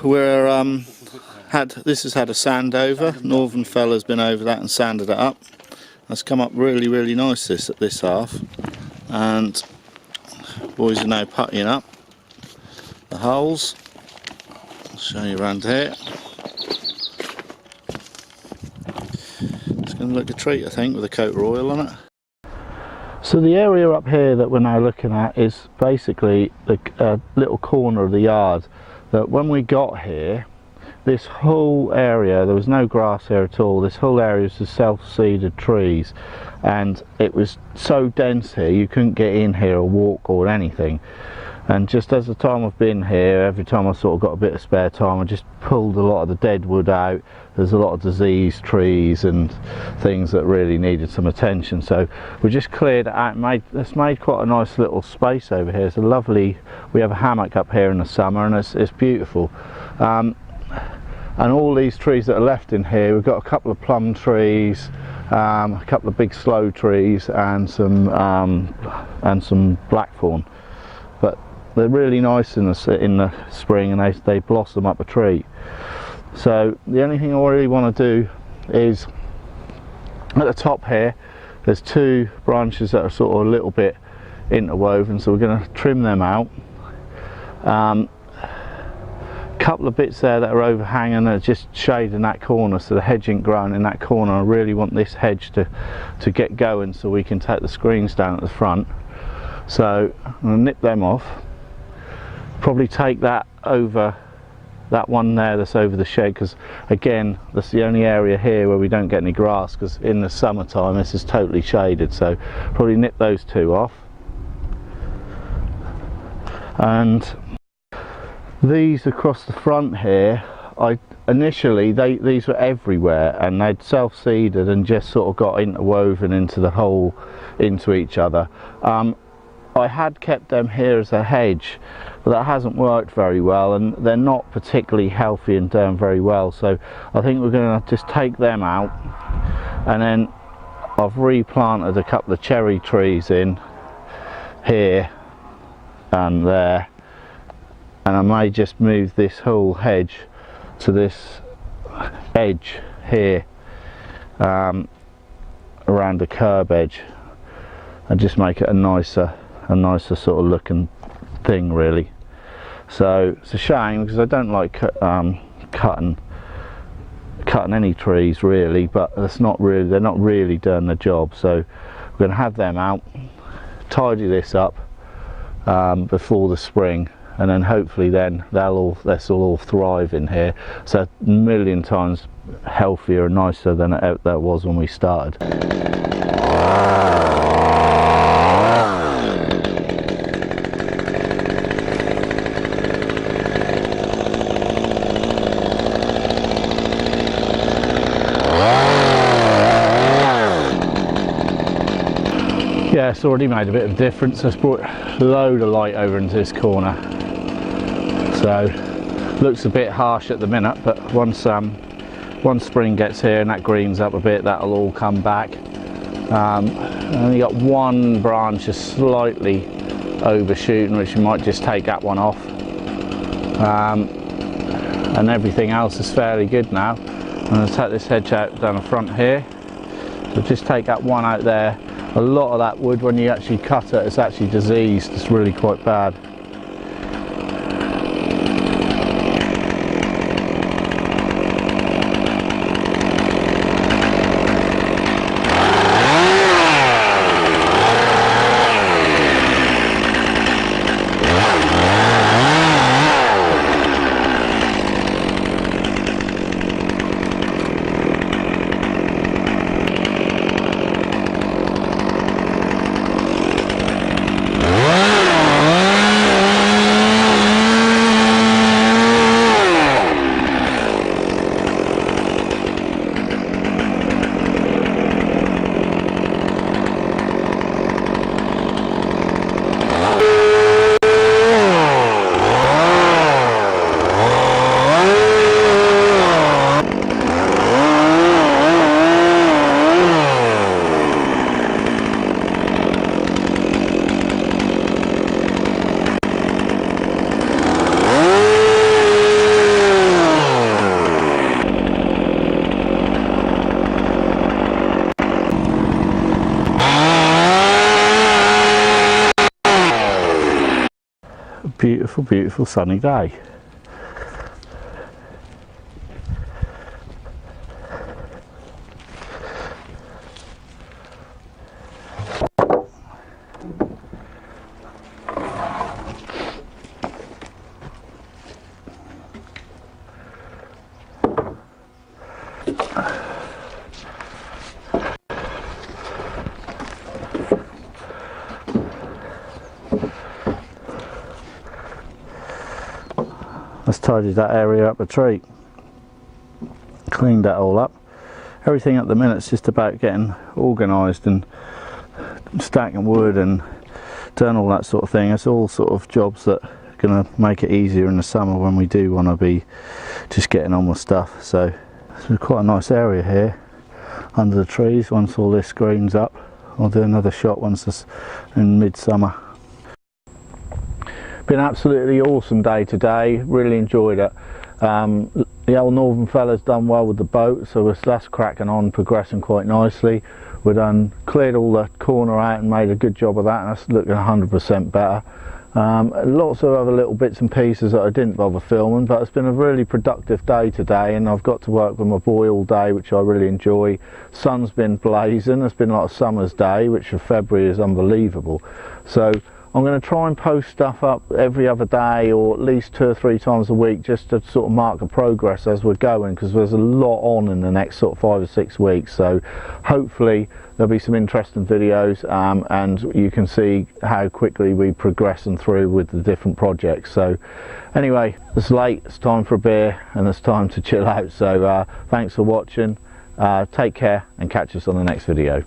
We're this has had a sand over. Northern fella's been over that and sanded it up. That's come up really nice this half, and boys are now puttying up the holes. I'll show you around here. It's going to look a treat, I think, with a coat of oil on it. So the area up here that we're now looking at is basically the little corner of the yard that when we got here, this whole area, there was no grass here at all. This whole area was just self-seeded trees, and it was so dense here you couldn't get in here or walk or anything. And just as the time I've been here, every time I sort of got a bit of spare time, I just pulled a lot of the dead wood out. There's a lot of diseased trees and things that really needed some attention, so we just cleared it out and it's made quite a nice little space over here. It's a lovely, we have a hammock up here in the summer, and it's beautiful. And all these trees that are left in here, we've got a couple of plum trees, a couple of big sloe trees, and some blackthorn. But they're really nice in the spring, and they blossom up a tree. So the only thing I really want to do is, at the top here, there's two branches that are sort of a little bit interwoven, so we're going to trim them out. Couple of bits there that are overhanging are just shading that corner, so the hedge ain't growing in that corner. I really want this hedge to get going so we can take the screens down at the front. So I'm going to nip them off, probably take that over, that one there that's over the shed, because again that's the only area here where we don't get any grass, because in the summertime this is totally shaded. So probably nip those two off. And these across the front here, initially these were everywhere, and they'd self-seeded and just sort of got interwoven into the hole, into each other. I had kept them here as a hedge, but that hasn't worked very well, and they're not particularly healthy and doing very well, so I think we're going to just take them out. And then I've replanted a couple of cherry trees in here and there, and I may just move this whole hedge to this edge here, around the curb edge, and just make it a nicer sort of looking thing, really. So it's a shame, because I don't like cutting any trees really, but they're not really doing the job. So we're going to have them out, tidy this up before the spring, and then hopefully then this will all thrive in here. So a million times healthier and nicer than it was when we started. Yeah, it's already made a bit of a difference. It's brought a load of light over into this corner. So looks a bit harsh at the minute, but once spring gets here and that greens up a bit, that'll all come back. Only got one branch is slightly overshooting, which you might just take that one off. And everything else is fairly good now. I'm going to take this hedge out down the front here. So just take that one out there. A lot of that wood, when you actually cut it, it's actually diseased. It's really quite bad. a beautiful, beautiful sunny day. Let's tidy that area up a treat. Cleaned that all up. Everything at the minute's just about getting organised and stacking wood and doing all that sort of thing. It's all sort of jobs that are going to make it easier in the summer when we do want to be just getting on with stuff. So it's quite a nice area here under the trees. Once all this greens up, I'll do another shot once it's in midsummer. Been absolutely awesome day today, really enjoyed it. The old northern fella's done well with the boat, so that's cracking on, progressing quite nicely. We've done cleared all the corner out and made a good job of that, and that's looking 100% better. Lots of other little bits and pieces that I didn't bother filming, but it's been a really productive day today, and I've got to work with my boy all day, which I really enjoy. Sun's been blazing. It's been like a summer's day, which for February is unbelievable. So I'm going to try and post stuff up every other day, or at least 2 or 3 times a week, just to sort of mark the progress as we're going, because there's a lot on in the next sort of 5 or 6 weeks. So hopefully there'll be some interesting videos, and you can see how quickly we progressing through with the different projects. So anyway, it's late, it's time for a beer and it's time to chill out. So thanks for watching, take care and catch us on the next video.